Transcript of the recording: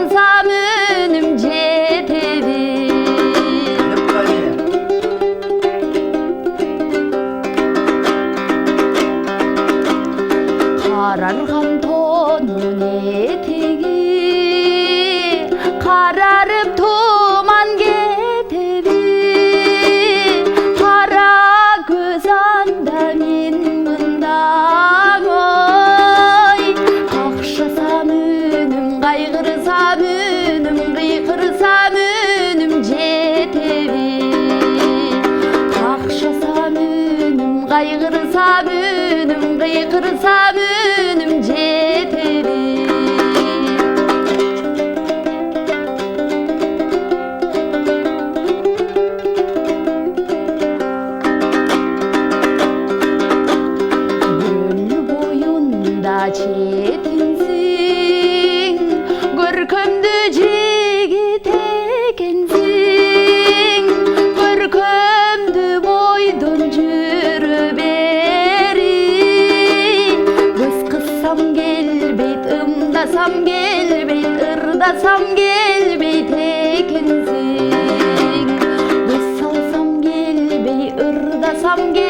kayğırsam önüm жетеби. Karargan tonun etegi kararıp tuman getebi. Kara göz anda min mından oy. Kakşasam önüm, kaygırsam önüm, kıyırsam önüm жетеби. Kakşasam önüm, kaygırsam önüm, kıyırsam önüm жетеби. Çetinsin, görkemli jigit ekensin. Görkemli boydan жүрүп berin. Göz kıssam gelbeyt, ımdasam gelbeyt, ırdasam gelbeyt ekensin. Göz salsam gelbey, ırdasam gelbeyt.